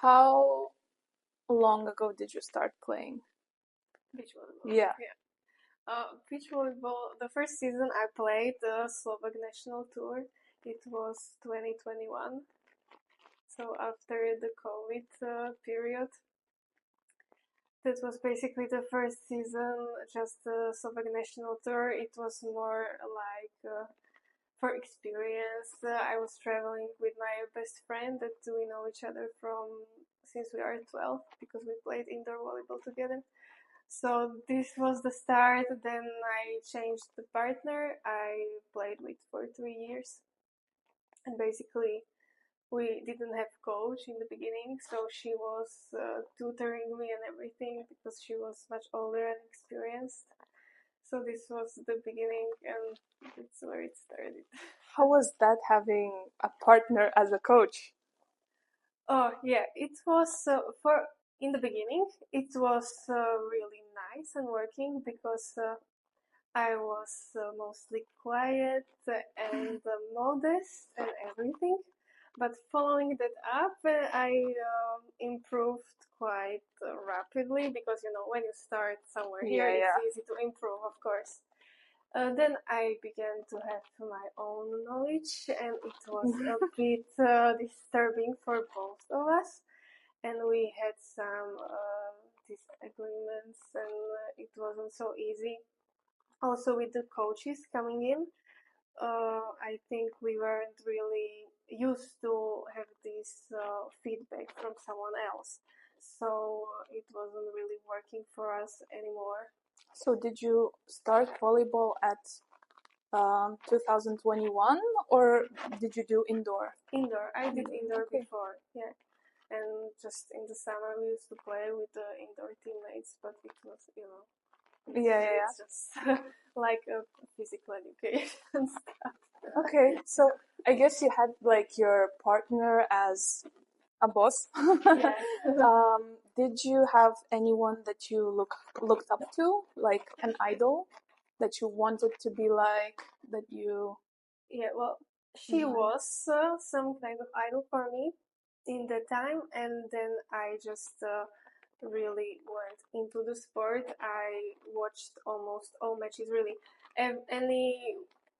How long ago did you start playing? Beach volleyball. Yeah. Beach volleyball, the first season I played the Slovak national tour, it was 2021. So after the COVID period, that was basically the first season, just the Slovak national tour. It was more like for experience. I was traveling with my best friend that we know each other from since we are 12 because we played indoor volleyball together. So this was the start. Then I changed the partner I played with for 3 years. And basically, we didn't have coach in the beginning, so she was tutoring me and everything because she was much older and experienced. So this was the beginning, and that's where it started. How was that having a partner as a coach? Oh yeah, it was for in the beginning. It was really nice and working because I was mostly quiet and modest and everything. But following that up, I improved quite rapidly because when you start somewhere here, it's easy to improve, of course. Then I began to have my own knowledge, and it was a bit disturbing for both of us. And we had some disagreements, and it wasn't so easy. Also, with the coaches coming in, I think we weren't really used to have this feedback from someone else. So it wasn't really working for us anymore. So did you start volleyball at 2021 or did you do indoor? Indoor. I did indoor before, yeah. And just in the summer we used to play with the indoor teammates, but it was, it's just like a physical education stuff. Okay, so I guess you had like your partner as a boss. Did you have anyone that you looked up to, like an idol that you wanted to be like, that you... Yeah, well, she was some kind of idol for me in that time, and then I just really went into the sport. I watched almost all matches, really.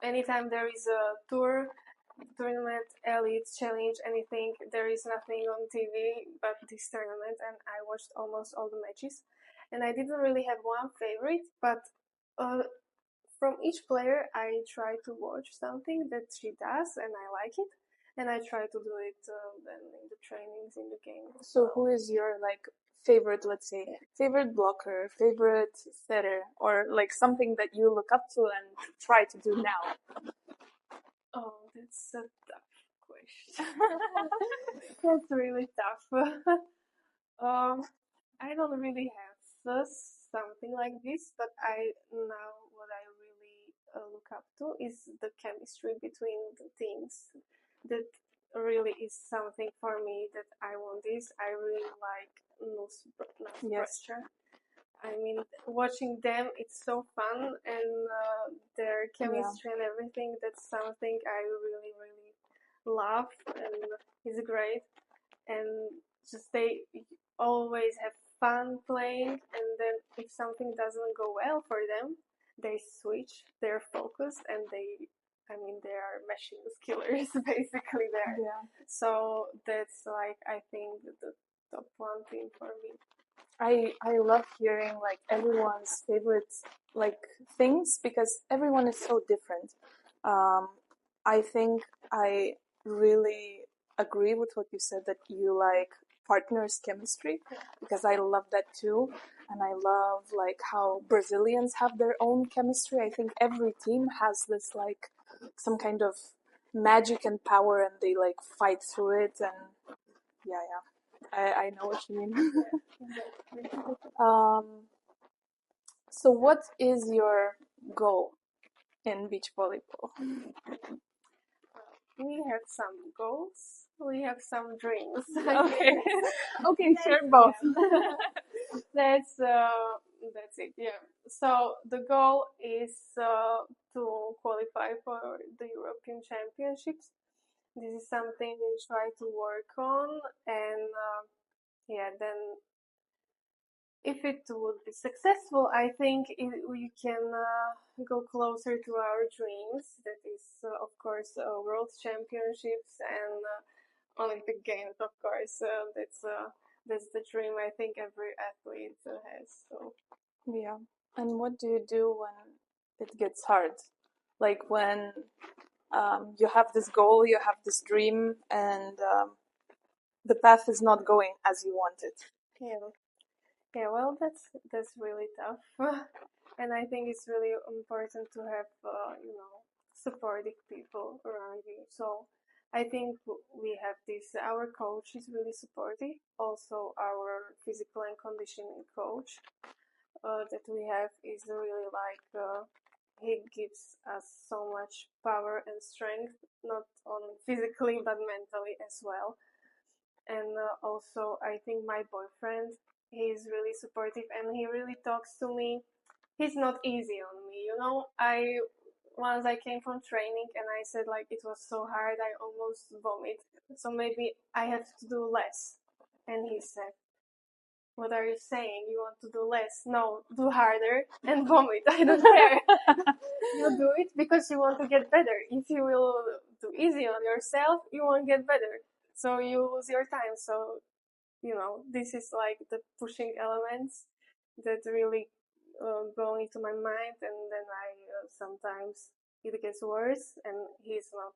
Anytime there is a tournament, elite, challenge, anything, there is nothing on TV but this tournament, and I watched almost all the matches. And I didn't really have one favorite, but from each player, I try to watch something that she does, and I like it, and I try to do it then in the trainings, in the game. So who is your like favorite, let's say, favorite blocker, favorite setter, or like something that you look up to and try to do now? Oh, that's a tough question. That's really tough. I don't really have something like this, but now what I really look up to is the chemistry between the teams. That really is something for me that I want this. I really like no pressure. I mean, watching them, it's so fun, and their chemistry and everything, that's something I really, really love, and it's great. And just they always have fun playing, and then if something doesn't go well for them, they switch their focus, and they are machine killers basically there. So that's like, I think, the top one thing for me. I love hearing like everyone's favorite like things because everyone is so different. I think I really agree with what you said, that you like partners chemistry, because I love that too. And I love like how Brazilians have their own chemistry. I think every team has this like some kind of magic and power, and they like fight through it. And I know what you mean. So what is your goal in beach volleyball? We have some goals. We have some dreams. Okay, share both. That's it. Yeah. So the goal is to qualify for the European Championships. This is something we try to work on, and yeah, then if it would be successful, I think we can go closer to our dreams. That is, of course, World Championships and Olympic Games. Of course, that's the dream I think every athlete has. So Yeah. And what do you do when it gets hard? Like when you have this goal, you have this dream, and the path is not going as you wanted. yeah, yeah. Well, that's really tough, and I think it's really important to have supportive people around you. So I think we have this. Our coach is really supportive. Also, our physical and conditioning coach that we have is really like he gives us so much power and strength, not only physically but mentally as well. And also, I think my boyfriend, he's really supportive and he really talks to me. He's not easy on me, you know. I once I came from training and I said like it was so hard, I almost vomit. So maybe I have to do less. And he said, "What are you saying? You want to do less? No, do harder and vomit. I don't care. You do it because you want to get better. If you will do easy on yourself, you won't get better. So you lose your time." So this is like the pushing elements that really go into my mind, and then I sometimes it gets worse, and he's not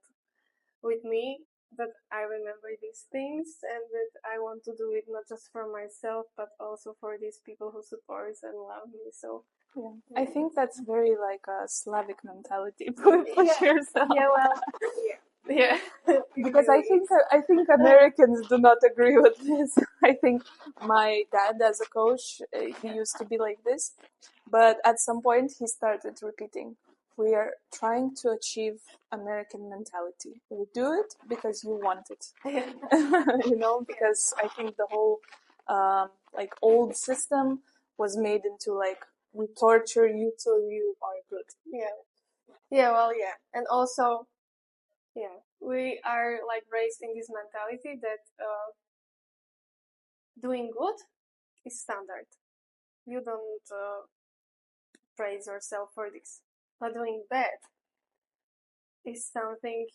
with me. But I remember these things, and that I want to do it not just for myself, but also for these people who support and love me. So Yeah. I think that's very like a Slavic mentality. Push yourself. yeah, well, yeah. Because I think Americans do not agree with this. I think my dad, as a coach, he used to be like this, but at some point he started repeating, "We are trying to achieve American mentality. We do it because you want it." Because I think the whole like old system was made into like we torture you till you are good. Well, yeah, and also, yeah, we are like raised in this mentality that doing good is standard. You don't praise yourself for this, but doing bad is something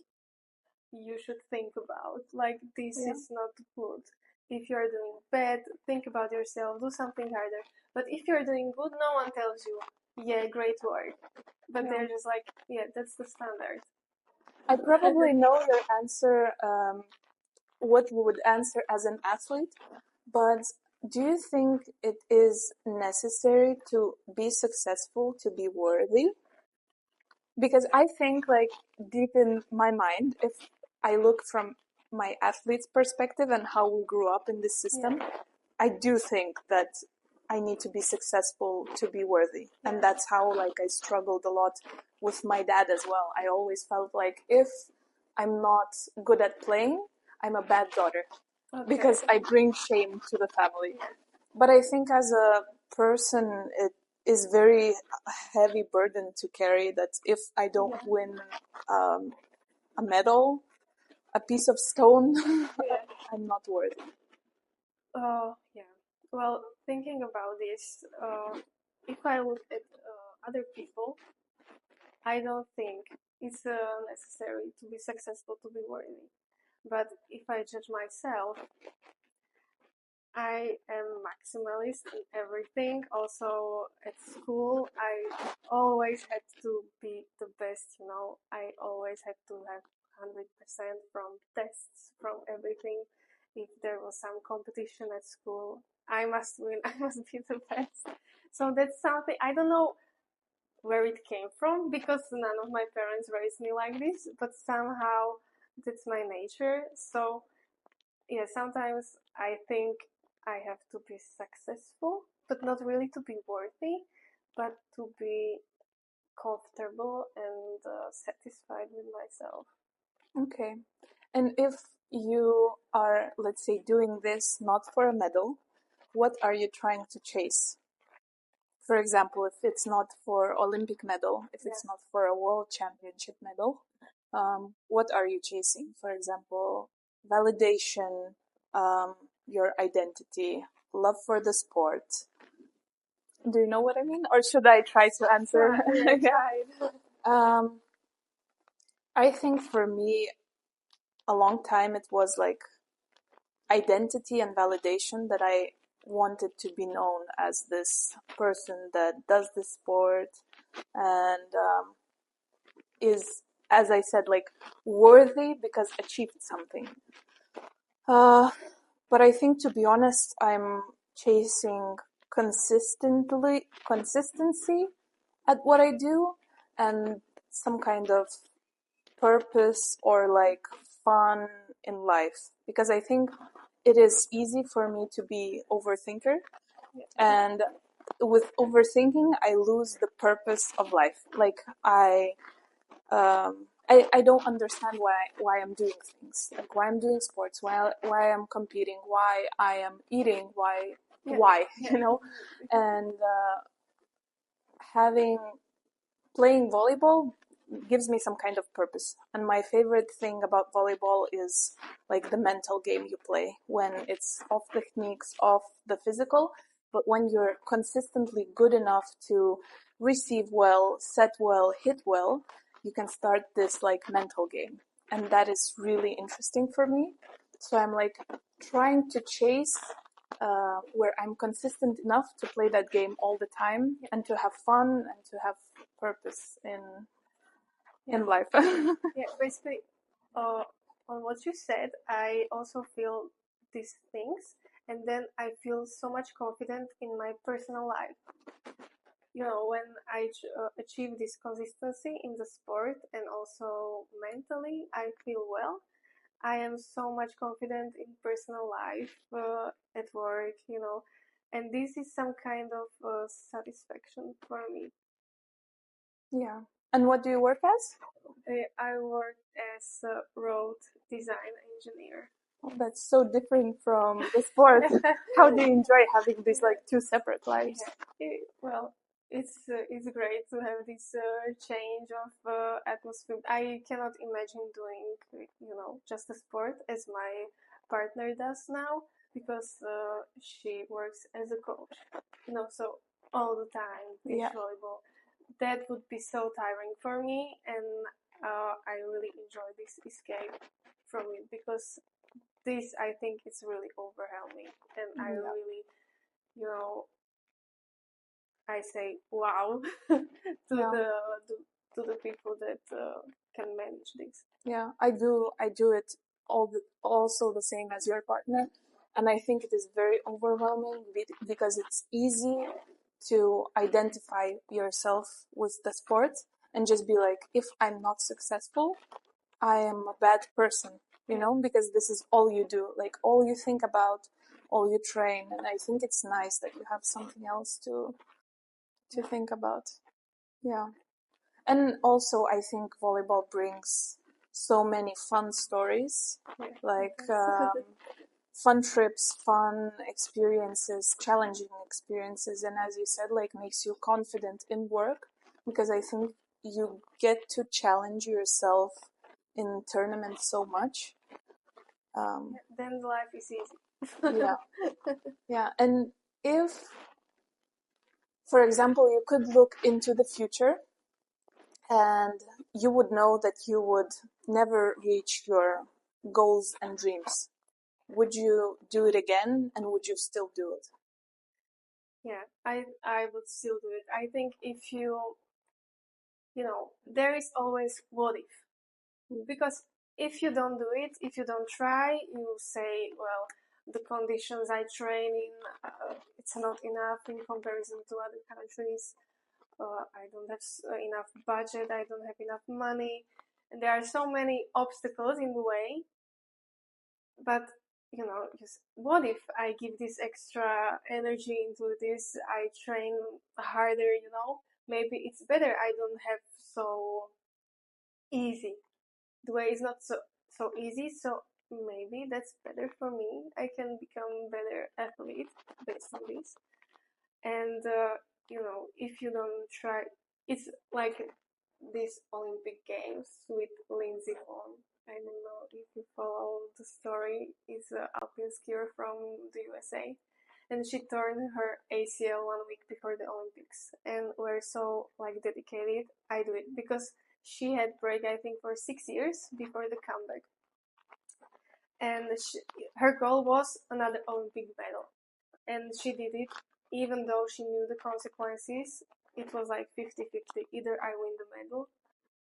you should think about. Like, this is not good. If you're doing bad, think about yourself, do something harder. But if you're doing good, no one tells you, yeah, great work. But they're just like, yeah, that's the standard. I probably know your answer, what you would answer as an athlete, but do you think it is necessary to be successful to be worthy? Because I think, like, deep in my mind, if I look from my athlete's perspective and how we grew up in this system, I do think that I need to be successful to be worthy. And that's how, like, I struggled a lot with my dad as well. I always felt like if I'm not good at playing, I'm a bad daughter. Because I bring shame to the family. But I think as a person, it is very heavy burden to carry that if I don't win a medal, a piece of stone, I'm not worthy. Oh, yeah. Well, thinking about this, if I look at other people, I don't think it's necessary to be successful to be worthy. But if I judge myself, I am maximalist in everything. Also at school, I always had to be the best, I always had to have 100% from tests, from everything. If there was some competition at school, I must win, I must be the best. So that's something, I don't know where it came from, because none of my parents raised me like this, but somehow that's my nature. So yeah, sometimes I think I have to be successful, but not really to be worthy, but to be comfortable and satisfied with myself. Okay. And if you are, let's say, doing this not for a medal, what are you trying to chase? For example, if it's not for Olympic medal, if it's not for a world championship medal, what are you chasing? For example, validation, your identity, love for the sport. Do you know what I mean? Or should I try to answer? Try. I think for me, a long time it was like identity and validation, that I wanted to be known as this person that does the sport and is, as I said, like worthy because achieved something. But I think, to be honest, I'm chasing consistency at what I do, and some kind of purpose or like fun in life, because I think it is easy for me to be overthinker, and with overthinking I lose the purpose of life. Like I don't understand why I'm doing things, like why I'm doing sports, why I'm competing, why I am eating, why you know. And having playing volleyball gives me some kind of purpose. And my favorite thing about volleyball is like the mental game you play, when it's off techniques, off the physical, but when you're consistently good enough to receive well, set well, hit well, you can start this like mental game. And that is really interesting for me. So I'm like trying to chase where I'm consistent enough to play that game all the time and to have fun and to have purpose in life. Yeah, basically, on what you said, I also feel these things, and then I feel so much confident in my personal life. You know, when I achieve this consistency in the sport and also mentally, I feel well. I am so much confident in personal life, at work, you know, and this is some kind of satisfaction for me. Yeah. And what do you work as? I work as a road design engineer. Oh, that's so different from the sport. How do you enjoy having these like two separate lives? Well, it's great to have this change of atmosphere. I cannot imagine doing, you know, just a sport as my partner does now, because she works as a coach, you know, so all the time beach Yeah. volleyball. That would be so tiring for me, and I really enjoy this escape from it, because this, I think, it's really overwhelming, and I Yeah. really, you know, I say wow to Yeah. to the people that can manage this. Yeah, I do. I do it also the same as your partner, and I think it is very overwhelming because it's easy to identify yourself with the sport and just be like, if I'm not successful, I am a bad person, you know, because this is all you do, like all you think about, all you train, and I think it's nice that you have something else to think about. Yeah. And also, I think volleyball brings so many fun stories, like fun trips, fun experiences, challenging experiences, and as you said, like makes you confident in work, because I think you get to challenge yourself in tournaments so much. Then life is easy. Yeah, yeah. And if, for example, you could look into the future and you would know that you would never reach your goals and dreams, would you do it again, and would you still do it? Yeah, I would still do it. I think if you know, there is always what if, because if you don't do it, if you don't try, you say, well, the conditions I train in, it's not enough in comparison to other countries. I don't have enough budget. I don't have enough money, and there are so many obstacles in the way. But you know, just what if I give this extra energy into this? I train harder. You know, maybe it's better. I don't have so easy. The way is not so easy. So maybe that's better for me. I can become better athlete based on this. And you know, if you don't try, it's like these Olympic Games with Lindsay Vonn. I don't know if you follow the story, is an alpine skier from the USA. And she turned her ACL 1 week before the Olympics. And we're so like dedicated. I do it because she had break, I think, for 6 years before the comeback. And her goal was another Olympic medal. And she did it, even though she knew the consequences. It was like 50-50. Either I win the medal,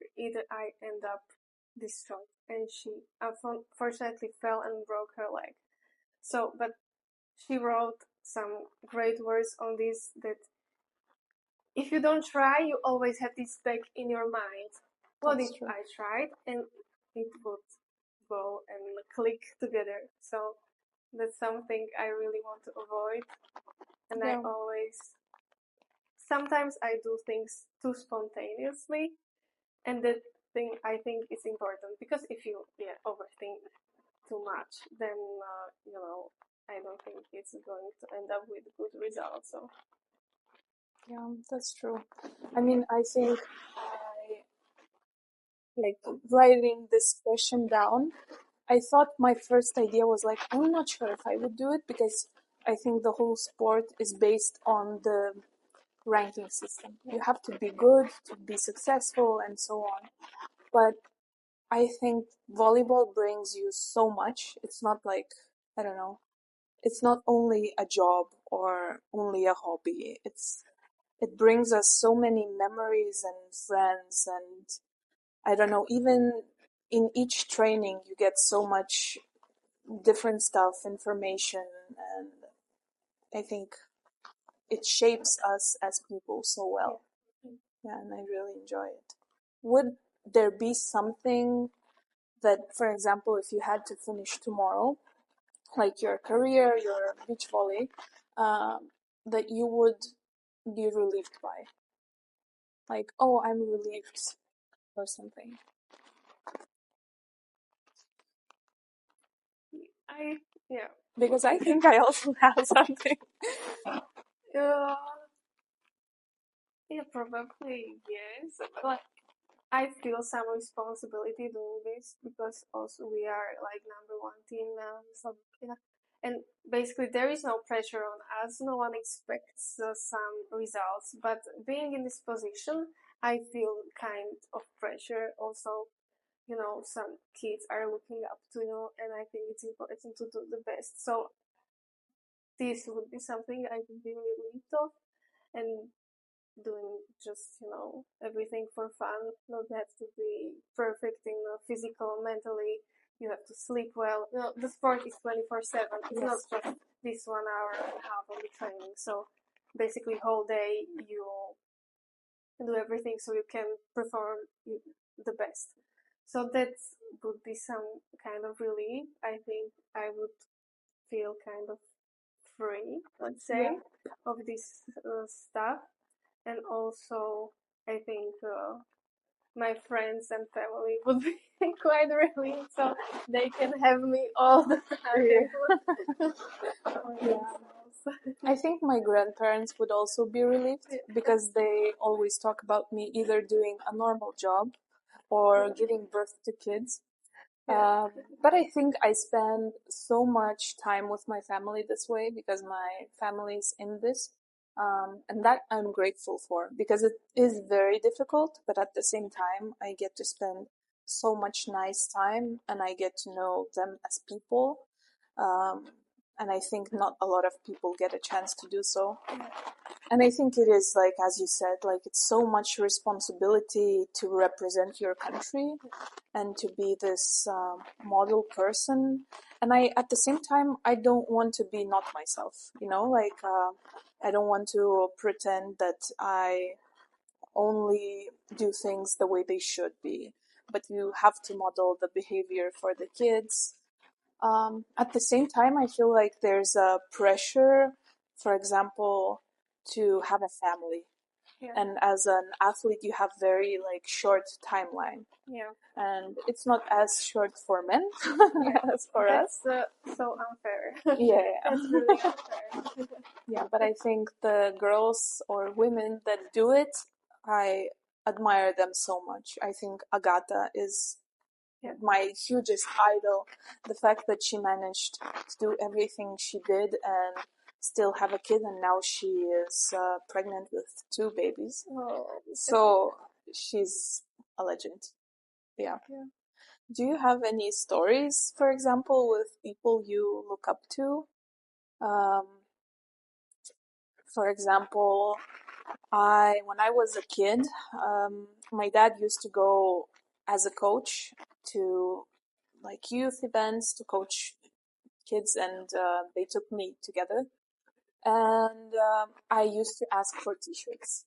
or either I end up destroyed. And she unfortunately fell and broke her leg. So, but she wrote some great words on this, that if you don't try, you always have this back in your mind. What That's if true. I tried and it would go and click together? So that's something I really want to avoid. And Yeah. sometimes I do things too spontaneously, and that thing I think is important, because if you overthink too much, then I don't think it's going to end up with good results. So Yeah, that's true. I mean, I think like writing this question down, I thought my first idea was like, I'm not sure if I would do it because I think the whole sport is based on the ranking system. You have to be good to be successful and so on. But I think volleyball brings you so much. It's not like, I don't know, it's not only a job or only a hobby. It brings us so many memories and friends, and I don't know, even in each training you get so much different stuff, information, and I think it shapes us as people so well. Yeah, and I really enjoy it. Would there be something that, for example, if you had to finish tomorrow, like your career, your beach volley, that you would be relieved by? Like, oh, I'm relieved or something. I yeah Because I think I also have something. uh, probably yes. Like, I feel some responsibility doing this, because also we are like number one team now. So and basically there is no pressure on us. No one expects some results. But being in this position, I feel kind of pressure. Also, some kids are looking up to you, and I think it's important to do the best. So this would be something I would be relieved of, and doing just everything for fun. Not have to be perfect in physical, mentally. You have to sleep well. The sport is 24/7. It's not Yes. just this 1 hour and a half of the training. So basically, whole day you do everything so you can perform the best. So that would be some kind of relief. I think I would feel kind of free, let's say, of this stuff. And also, I think my friends and family would be quite relieved, so they can have me all the time. Yeah. I think my grandparents would also be relieved because they always talk about me either doing a normal job or giving birth to kids. But I think I spend so much time with my family this way because my family's in this. And that I'm grateful for because it is very difficult, but at the same time, I get to spend so much nice time and I get to know them as people. Um, and I think not a lot of people get a chance to do so. And I think it is like, as you said, like it's so much responsibility to represent your country and to be this model person. And at the same time, I don't want to be not myself, like I don't want to pretend that I only do things the way they should be. But you have to model the behavior for the kids. At the same time, I feel like there's a pressure, for example, to have a family. Yeah. And as an athlete, you have very like short timeline. Yeah. And it's not as short for men as for us. That's so unfair. Yeah. That's really unfair. Yeah, but I think the girls or women that do it, I admire them so much. I think Agata is my hugest idol. The fact that she managed to do everything she did and still have a kid, and now she is pregnant with 2 babies. So she's a legend. Yeah. Do you have any stories, for example, with people you look up to? For example, when I was a kid, my dad used to go as a coach to like youth events to coach kids, and they took me together. And I used to ask for t-shirts.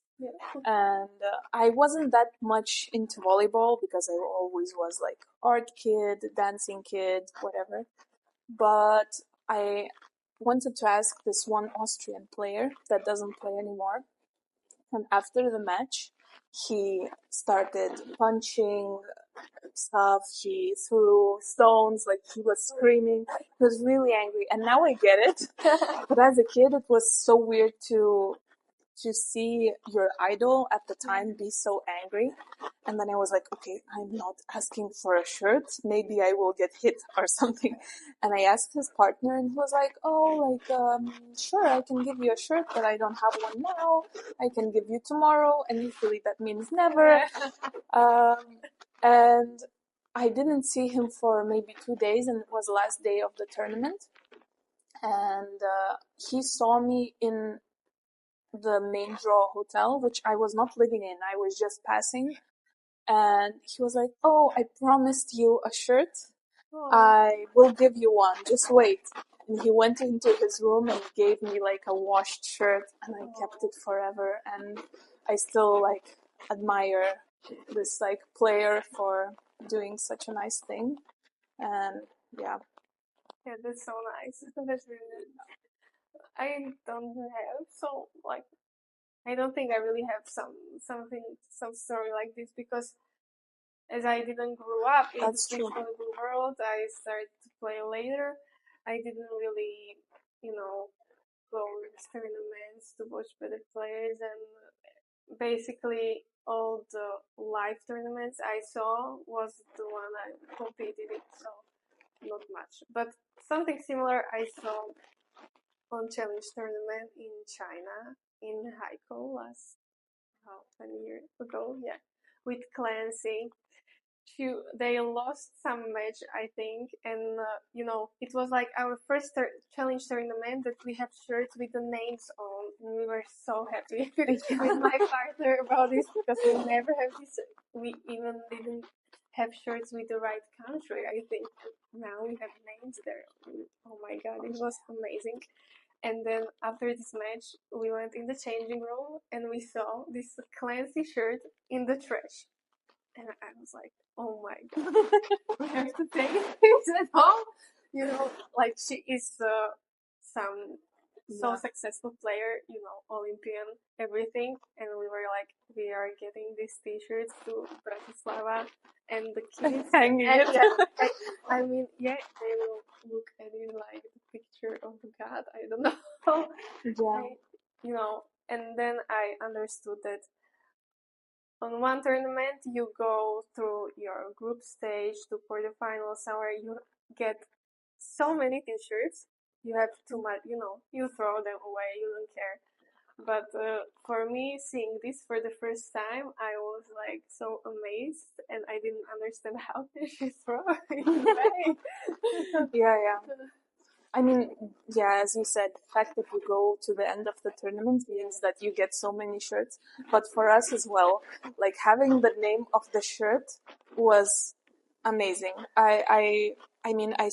And I wasn't that much into volleyball because I always was like art kid, dancing kid, whatever. But I wanted to ask this one Austrian player that doesn't play anymore. And after the match, he started punching stuff. He threw stones, like he was screaming. He was really angry. And now I get it. But as a kid, it was so weird to see your idol at the time be so angry. And then I was like, okay, I'm not asking for a shirt. Maybe I will get hit or something. And I asked his partner, and he was like, oh, like, sure, I can give you a shirt, but I don't have one now. I can give you tomorrow. And usually that means never. And I didn't see him for maybe 2 days, and it was the last day of the tournament. And he saw me in the main draw hotel, which I was not living in. I was just passing. And he was like, oh, I promised you a shirt. I will give you one. Just wait. And he went into his room and gave me like a washed shirt, and I kept it forever. And I still like admire this like player for doing such a nice thing. And yeah. Yeah, that's so nice. That's really I don't have I don't think I really have some story like this, because as I didn't grow up in the beach volleyball world, I started to play later. I didn't really, go to tournaments to watch better players, and basically all the live tournaments I saw was the one I competed in, so not much. But something similar I saw on challenge tournament in China, in Haikou last 1 year ago, with Clancy. They lost some match, I think, and it was like our first challenge tournament that we have shirts with the names on. We were so happy with my partner about this, because we never have this. We even didn't have shirts with the right country. I think now we have names there. Oh my god, it was amazing. And then after this match, we went in the changing room and we saw this Clancy shirt in the trash. And I was like, oh my god, we have to take this at home. Like she is some so successful player, Olympian, everything. And we were like, we are getting these t-shirts to Bratislava, and the kids hanging it. I mean, they will look at it like the picture of God. I don't know. And then I understood that on one tournament you go through your group stage to quarterfinals, where you get so many t-shirts. You have too much, you throw them away, you don't care. But for me, seeing this for the first time, I was like so amazed, and I didn't understand how she throw it away. Yeah. I mean, yeah, as you said, the fact that you go to the end of the tournament means that you get so many shirts. But for us as well, like having the name of the shirt was amazing. I mean, I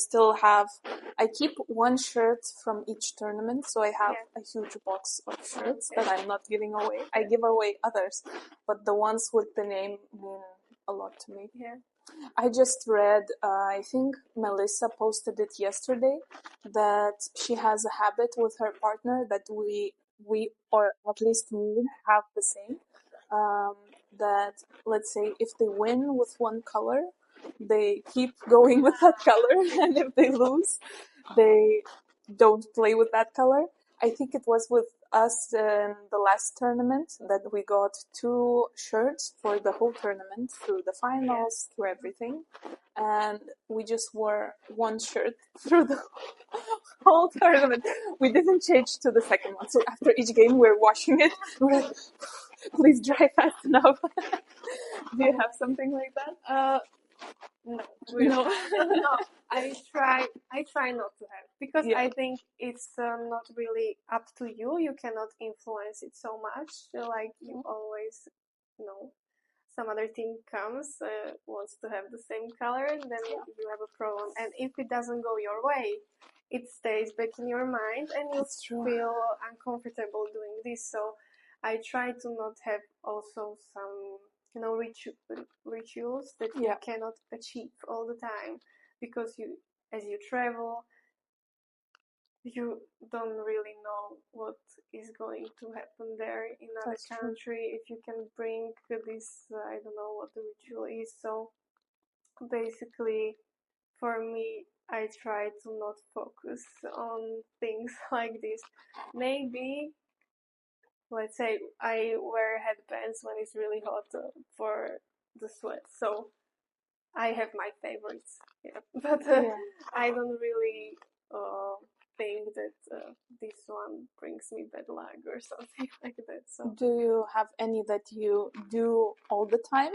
keep one shirt from each tournament, so I have a huge box of shirts that I'm not giving away. I give away others, but the ones with the name mean a lot to me. Yeah. I just read, I think Melissa posted it yesterday, that she has a habit with her partner that we or at least me, have the same. That, let's say, if they win with one color, they keep going with that color, and if they lose, they don't play with that color. I think it was with us in the last tournament that we got 2 shirts for the whole tournament, through the finals, through everything. And we just wore 1 shirt through the whole tournament. We didn't change to the second one. So after each game, we're washing it. We're like, please dry fast enough. Do you have something like that? No, really. No. No, I try not to have, because Yeah. I think it's not really up to you. You cannot influence it so much. Like you always, some other team comes, wants to have the same color, and then you have a problem. And if it doesn't go your way, it stays back in your mind, and you That's true. feel uncomfortable doing this. So I try to not have also some, rituals that you Yeah. cannot achieve all the time, because as you travel, you don't really know what is going to happen there in another That's true. country, if you can bring this, I don't know what the ritual is. So basically, for me, I try to not focus on things like this. Maybe, let's say, I wear headbands when it's really hot for the sweat. So I have my favorites, yeah. But Yeah. I don't really think that this one brings me bad luck or something like that. So Do you have any that you do all the time?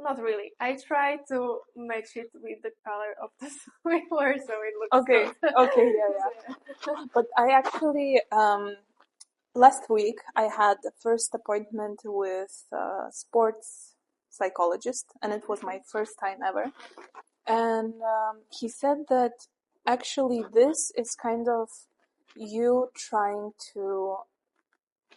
not really. I try to match it with the color of the swimwear, so it looks Okay. good. Okay. Yeah. But I actually, last week I had the first appointment with a sports psychologist, and it was my first time ever. And he said that actually this is kind of you trying to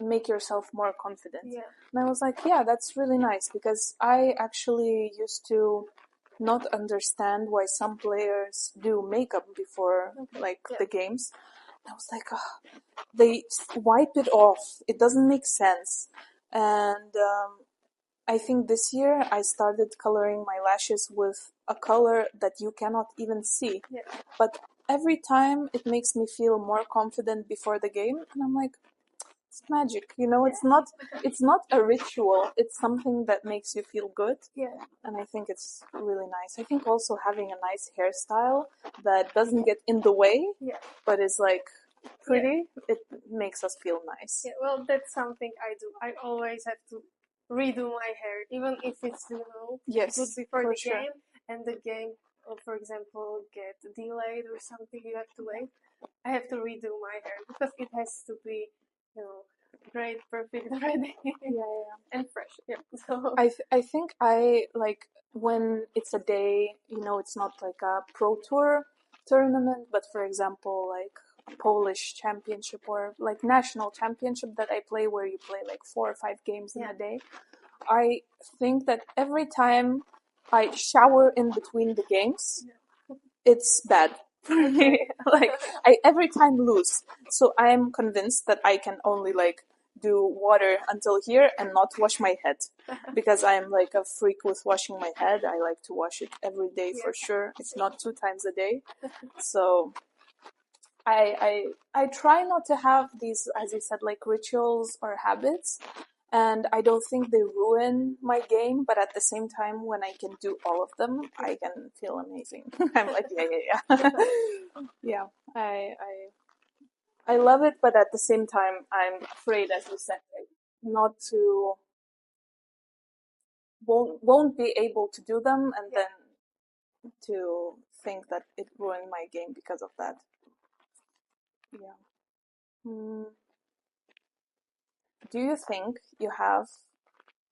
make yourself more confident. Yeah. And I was like, yeah, that's really nice, because I actually used to not understand why some players do makeup before the games. And I was like, oh, they wipe it off. It doesn't make sense. And I think this year I started coloring my lashes with a color that you cannot even see. Yeah. But every time it makes me feel more confident before the game, and I'm like, it's magic. It's not a ritual. It's something that makes you feel good. Yeah. And I think it's really nice. I think also having a nice hairstyle that doesn't get in the way, Yeah. but is like pretty, it makes us feel nice. Yeah, well, that's something I do. I always have to redo my hair, even if it's, Yes, good before for the sure. game, and the game, for example, get delayed or something, you have to wait. I have to redo my hair, because it has to be, great, perfect, ready, Yeah. and fresh. Yeah. So I think I like when it's a day, it's not like a pro tour tournament, but for example, like a Polish championship or like national championship that I play, where you play like 4 or 5 games in a day. I think that every time I shower in between the games, it's bad for me. Like I every time lose. So I am convinced that I can only do water until here and not wash my head, because I am like a freak with washing my head. I like to wash it every day for sure, if not 2 times a day. So I try not to have these, as you said, like rituals or habits, and I don't think they ruin my game. But at the same time, when I can do all of them, I can feel amazing. I'm like, yeah. Yeah, I love it, but at the same time, I'm afraid, as you said, not to won't be able to do them, and then to think that it ruined my game because of that. Yeah. Mm. Do you think you have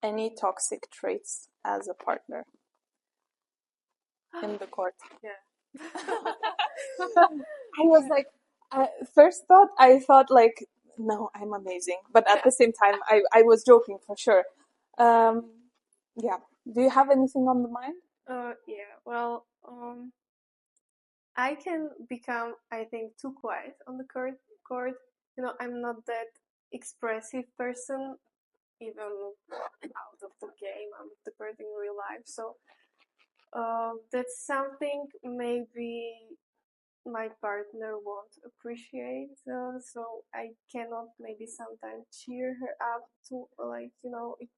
any toxic traits as a partner in the court? yeah. I was like, first thought, I thought like, no, I'm amazing. But at the same time, I was joking for sure. Yeah. Do you have anything on the mind? Yeah. Well, I can become, I think, too quiet on the court. I'm not that expressive person, even out of the game, out of the court in real life. So that's something maybe my partner won't appreciate, so I cannot maybe sometimes cheer her up to, like, if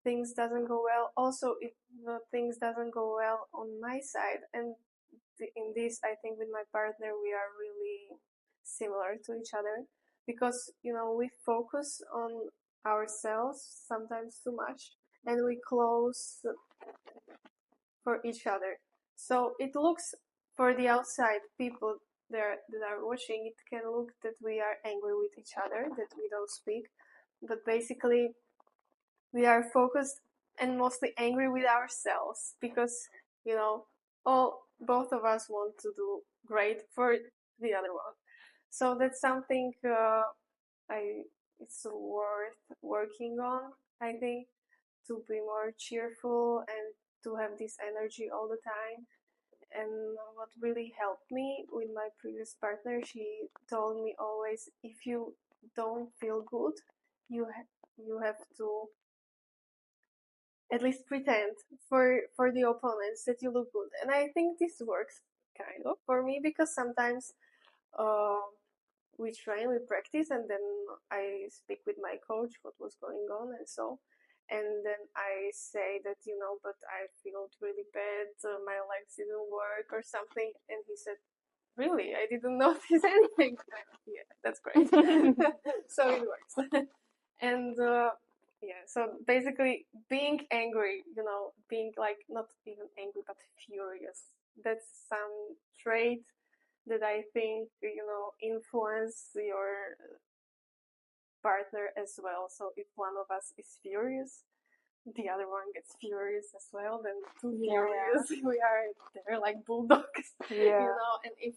things doesn't go well. Also, if things doesn't go well on my side, and in this, I think with my partner we are really similar to each other, because we focus on ourselves sometimes too much, and we close for each other. So it looks, for the outside people that are watching, it can look that we are angry with each other, that we don't speak, but basically we are focused and mostly angry with ourselves, because both of us want to do great for the other one. So that's something it's worth working on, I think, to be more cheerful and to have this energy all the time. And what really helped me with my previous partner, she told me always, if you don't feel good, you have to at least pretend for the opponents that you look good. And I think this works kind of for me, because sometimes uh, we train, we practice, and then I speak with my coach what was going on, and then I say that, but I feel really bad, my legs didn't work or something, and he said, really, I didn't notice anything. Yeah, that's great. So it works. And yeah, so basically being angry, being like not even angry but furious, that's some trait that I think, influence your partner as well. So if one of us is furious, the other one gets furious as well, then too furious. We are there like bulldogs, and if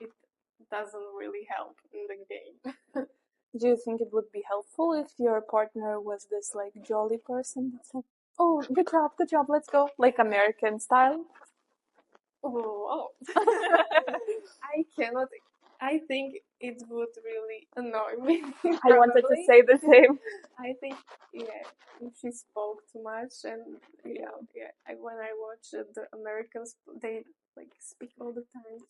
it doesn't really help in the game. Do you think it would be helpful if your partner was this like jolly person that's like, oh, good job, let's go, like American style? Oh, I cannot. I think it would really annoy me. I wanted to say the same. I think, yeah, if she spoke too much, and when I watch the Americans, they like speak all the time.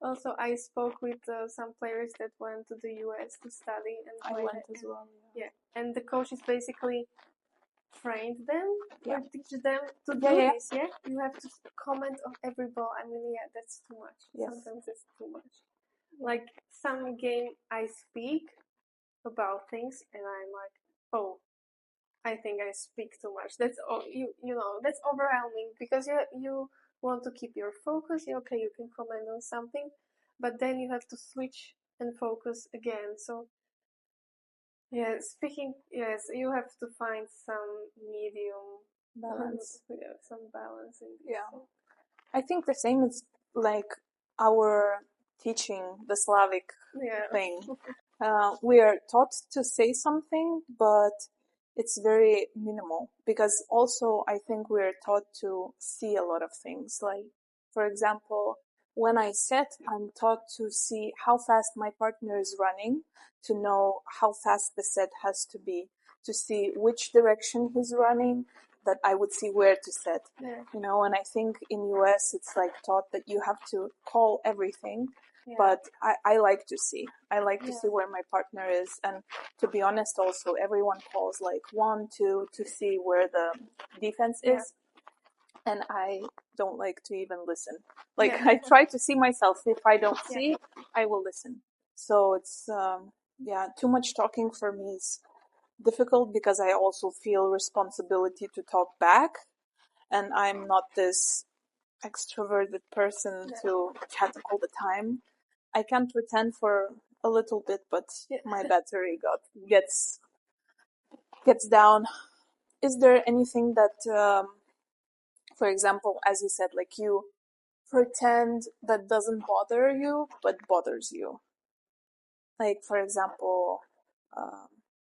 Also, I spoke with some players that went to the US to study and play. I went as well. Yeah, and the coaches basically trained them or teach them to do this. Yeah, you have to comment on every ball. I mean, yeah, that's too much. Sometimes it's too much. Like some game, I speak about things, and I'm like, oh, I think I speak too much. That's that's overwhelming, because you want to keep your focus. Okay, you can comment on something, but then you have to switch and focus again. So yeah, speaking, yes, you have to find some medium Balance. some balance in this. Yeah. I think the same is like our teaching the Slavic thing. We are taught to say something, but it's very minimal, because also I think we're taught to see a lot of things. Like, for example, when I set, I'm taught to see how fast my partner is running, to know how fast the set has to be, to see which direction he's running, that I would see where to set. And I think in US it's like taught that you have to call everything. But I like to see. I like to see where my partner is. And to be honest, also, everyone calls like 1, 2 to see where the defense is. And I don't like to even listen. Like, I try to see myself. If I don't see, I will listen. So it's, too much talking for me is difficult, because I also feel responsibility to talk back. And I'm not this extroverted person to chat all the time. I can pretend for a little bit, but my battery gets down. Is there anything that, for example, as you said, like you pretend that doesn't bother you, but bothers you? Like, for example,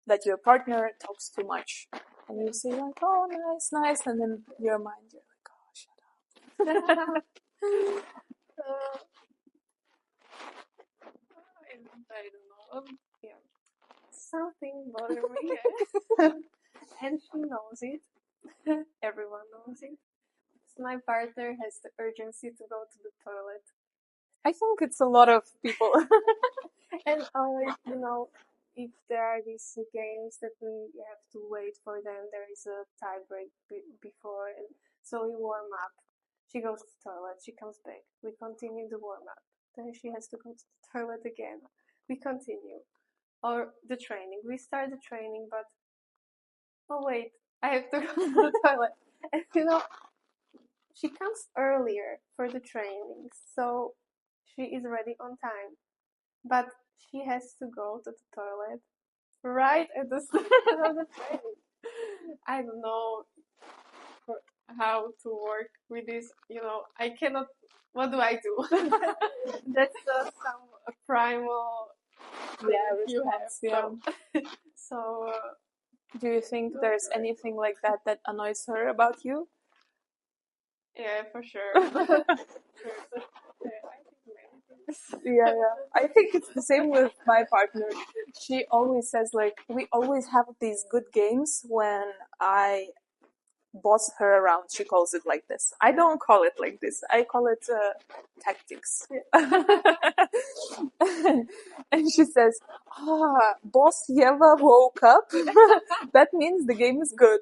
that your partner talks too much, and you say like, "Oh, nice," and then your mind, you're like, "Oh, shut up." I don't know. Something bothered me, and she knows it. Everyone knows it. My partner has the urgency to go to the I think it's a lot of people. And if there are these games that we have to wait for them, there is a tie break before, and so we warm up. She goes to the toilet, she comes back. We continue the warm up. Then she has to go to the toilet again. We continue. Or the training. We start the training, but oh wait, I have to go to the toilet. And she comes earlier for the trainings, so she is ready on time. But she has to go to the toilet right at the start of the training. I don't know how to work with this. I cannot. What do I do? That's some primal you have. Yeah. So Do you think there's anything like that annoys her about you? yeah, for sure. Yeah. I think it's the same with my partner. She always says like we always have these good games when I boss her around. She calls it like this. I don't call it like this. I call it tactics. And she says, boss Yeva woke up. That means the game is good.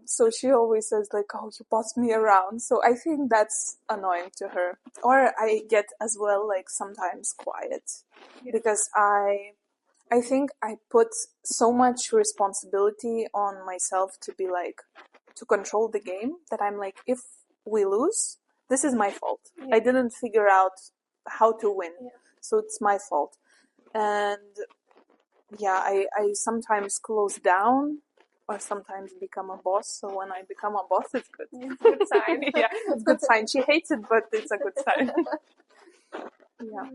So she always says like, oh, you boss me around. So I think that's annoying to her. Or I get as well like sometimes quiet because I think I put so much responsibility on myself to be like, to control the game that I'm like, if we lose, this is my fault. Yeah. I didn't figure out how to win. Yeah. So it's my fault. And yeah, I sometimes close down or sometimes become a boss. So when I become a boss, it's good. It's a good sign. Yeah, it's a good sign. She hates it, but it's a good sign. Yeah.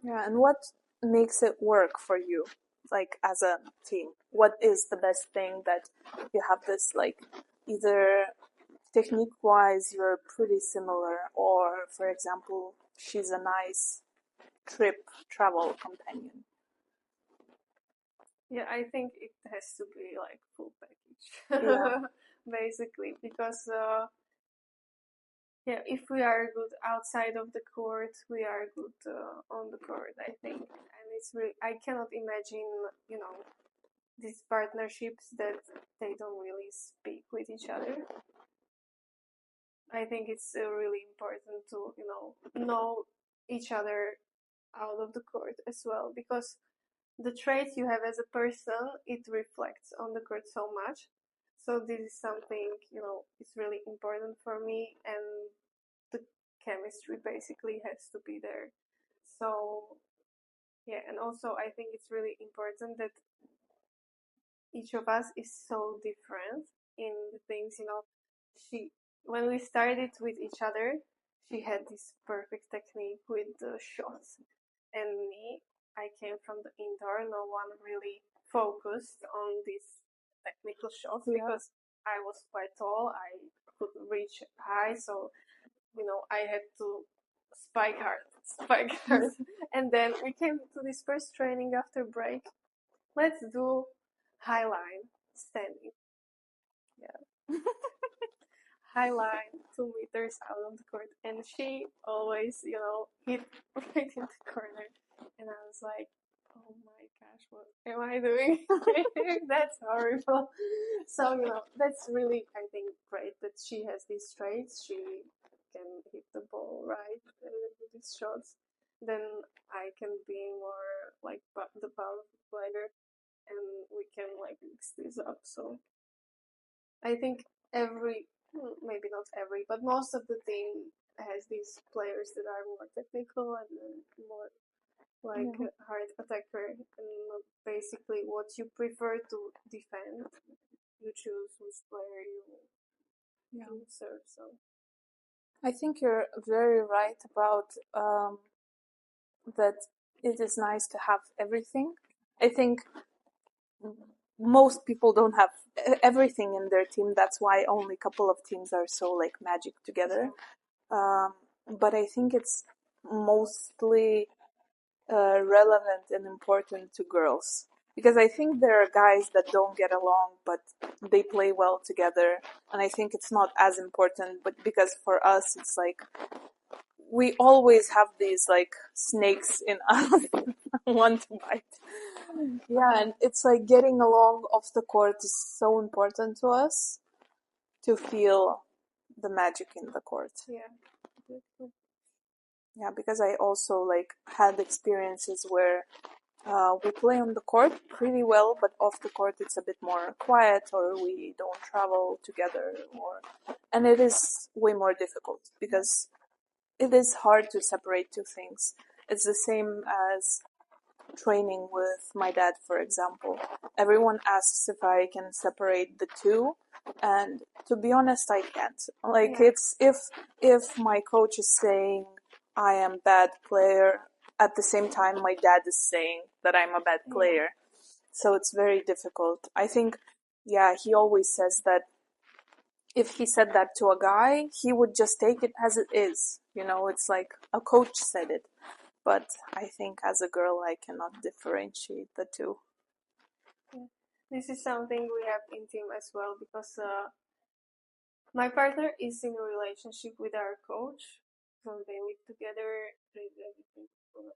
Yeah, and what makes it work for you, like as a team? What is the best thing that you have this like either technique wise you're pretty similar, or for example, she's a nice travel companion? Yeah, I think it has to be like full package. Yeah. Basically, because yeah, if we are good outside of the court, we are good on the court, I think. And it's really, I cannot imagine, these partnerships that they don't really speak with each other. I think it's really important to, know each other out of the court as well, because the traits you have as a person, it reflects on the court so much. So this is something, it's really important for me, and the chemistry basically has to be there. So yeah, and also I think it's really important that each of us is so different in the things, she when we started with each other, she had this perfect technique with the shots, and me, I came from the indoor. No one really focused on these technical shots because I was quite tall. I could reach high, so I had to spike hard. And then we came to this first training after break. Let's do high line standing. Yeah. High line, 2 meters out of the court. And she always, hit right in the corner. And I was like, oh my gosh, what am I doing? That's horrible. So, that's really, I think, great that she has these traits. She can hit the ball right with these shots. Then I can be more like the powerful player, and we can like mix this up. So I think maybe not every, but most of the team has these players that are more technical and more like hard attacker, and basically what you prefer to defend, you choose which player you serve. So I think you're very right about that it is nice to have everything. I think most people don't have everything in their team. That's why only a couple of teams are so like magic together. But I think it's mostly relevant and important to girls, because I think there are guys that don't get along, but they play well together, and I think it's not as important. But because for us, it's like we always have these like snakes in us want to bite. Yeah, and it's like getting along off the court is so important to us to feel the magic in the court. Yeah. Yeah, because I also like had experiences where we play on the court pretty well, but off the court it's a bit more quiet, or we don't travel together, and it is way more difficult because it is hard to separate two things. It's the same as training with my dad, for example. Everyone asks if I can separate the two, and to be honest, I can't. Like, it's if my coach is saying I am bad player, at the same time my dad is saying that I'm a bad player. So it's very difficult. I think, yeah, he always says that if he said that to a guy, he would just take it as it is. You know, it's like a coach said it. But I think as a girl, I cannot differentiate the two. This is something we have in team as well, because my partner is in a relationship with our coach, so they live together, they do everything together.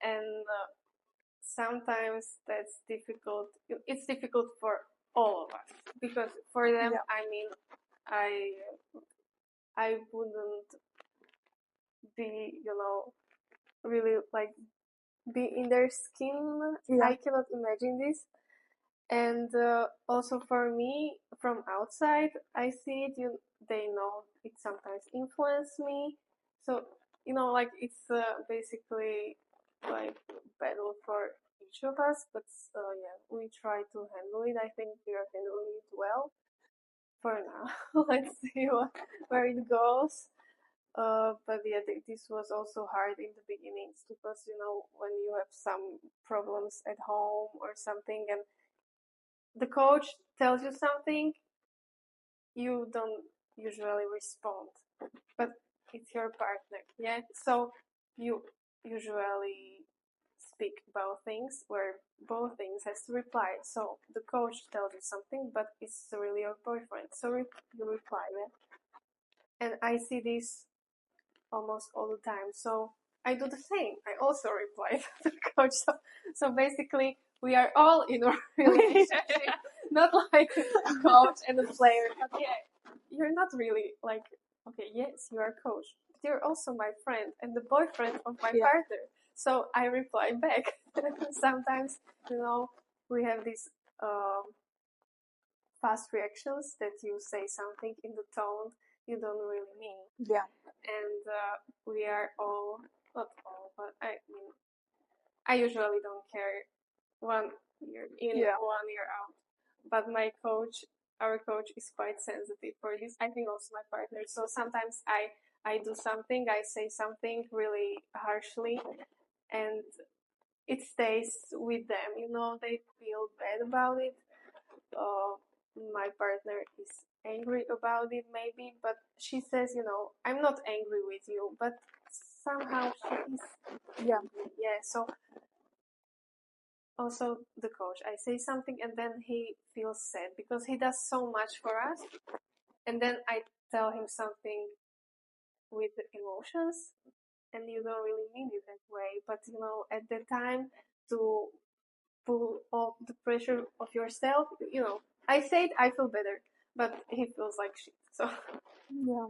And sometimes that's difficult. It's difficult for all of us, because for them, Yeah. I mean, I wouldn't be, really like be in their skin. Yeah. I cannot imagine this. And also for me, from outside, I see it. They know it sometimes influenced me. So like it's basically like battle for each of us. But yeah, we try to handle it. I think we are handling it well for now. Let's see where it goes. But yeah, this was also hard in the beginnings, because when you have some problems at home or something, and the coach tells you something, you don't usually respond, but it's your partner, yeah? So you usually speak about things where both things has to reply. So the coach tells you something, but it's really your boyfriend, so you reply, yeah? And I see this almost all the time, so I do the same. I also reply to the coach. So basically, we are all in a relationship, not like a coach and a player. Okay, you're not really like, okay, yes, you are coach, but you're also my friend and the boyfriend of my partner. So I reply back. Sometimes, we have these fast reactions that you say something in the tone you don't really mean. Yeah. And we are all, not all, but I mean, I usually don't care 1 year in, 1 year out. But our coach is quite sensitive for this. I think also my partner. So sometimes I do something, I say something really harshly, and it stays with them. They feel bad about it. My partner is angry about it maybe, but she says, I'm not angry with you, but somehow she is. Yeah. Yeah, so also the coach, I say something and then he feels sad because he does so much for us, and then I tell him something with emotions, and you don't really mean it that way, but at the time, to pull off the pressure of yourself, I say it, I feel better, but he feels like shit. So Yeah,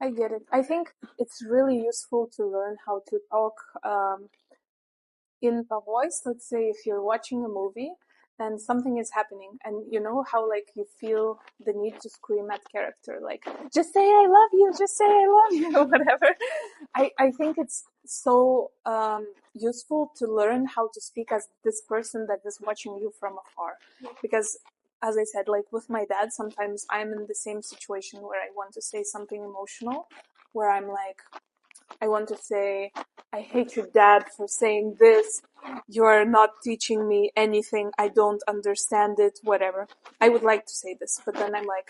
I get it. I think it's really useful to learn how to talk in a voice. Let's say if you're watching a movie and something is happening, and you know how like you feel the need to scream at character, like just say I love you, just say I love you, whatever. I think it's so useful to learn how to speak as this person that is watching you from afar, because as I said, like with my dad, sometimes I'm in the same situation where I want to say something emotional, where I'm like, I want to say, I hate your dad for saying this. You are not teaching me anything. I don't understand it, whatever. I would like to say this, but then I'm like,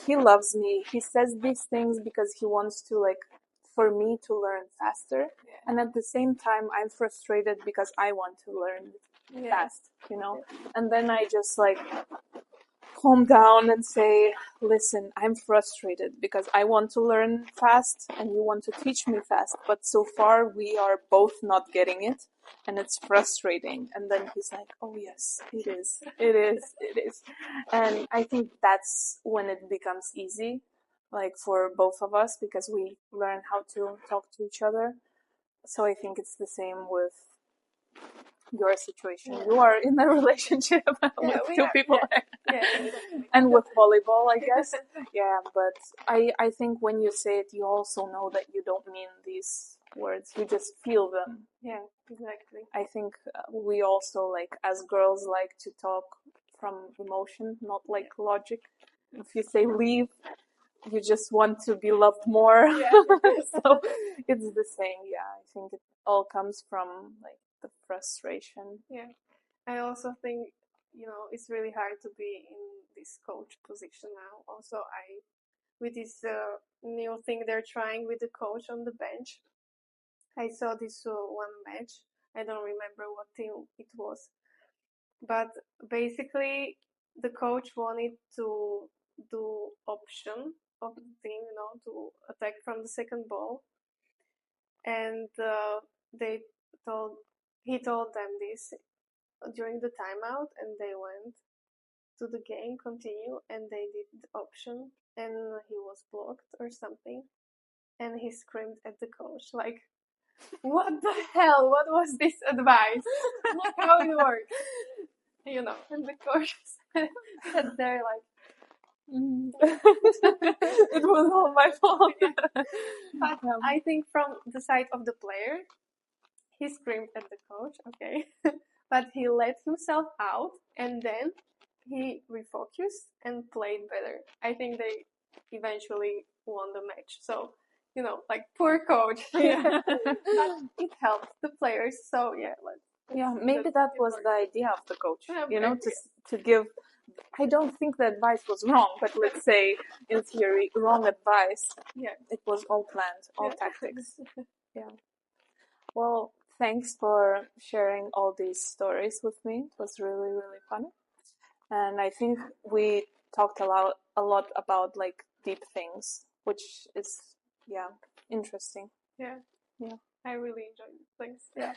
he loves me. He says these things because he wants to, like, for me to learn faster. And at the same time, I'm frustrated because I want to learn fast, And then I just like calm down and say, listen, I'm frustrated because I want to learn fast and you want to teach me fast, but so far we are both not getting it and it's frustrating. And then he's like, oh yes, it is, it is, it is. And I think that's when it becomes easy, like for both of us, because we learn how to talk to each other. So I think it's the same with your situation. Yeah. You are in a relationship with two people. Yeah, exactly. And with volleyball, I guess. Yeah, but I think when you say it, you also know that you don't mean these words. You just feel them. Yeah, exactly. I think we also, like, as girls, like to talk from emotion, not like logic. If you say leave, you just want to be loved more. So it's the same. Yeah, I think it all comes from like the frustration. Yeah. I also think, it's really hard to be in this coach position now. Also, with this new thing they're trying with the coach on the bench, I saw this one match. I don't remember what team it was, but basically the coach wanted to do option of the team, to attack from the second ball, and they told he told them this during the timeout, and they went to the game, continue, and they did the option, and he was blocked or something, and he screamed at the coach like, "What the hell? What was this advice? Look how it works." And the coach sat there like, It was all my fault. but I think from the side of the player, he screamed at the coach, okay, but he let himself out, and then he refocused and played better. I think they eventually won the match. So, like, poor coach. But it helped the players. So yeah, Maybe that was the idea of the coach. To give. I don't think the advice was wrong, but let's say in theory, wrong advice. Yeah, it was all planned, all tactics. Yeah. Well, thanks for sharing all these stories with me. It was really, really fun. And I think we talked a lot about like deep things, which is, interesting. Yeah. Yeah. I really enjoyed it. Thanks. Yeah.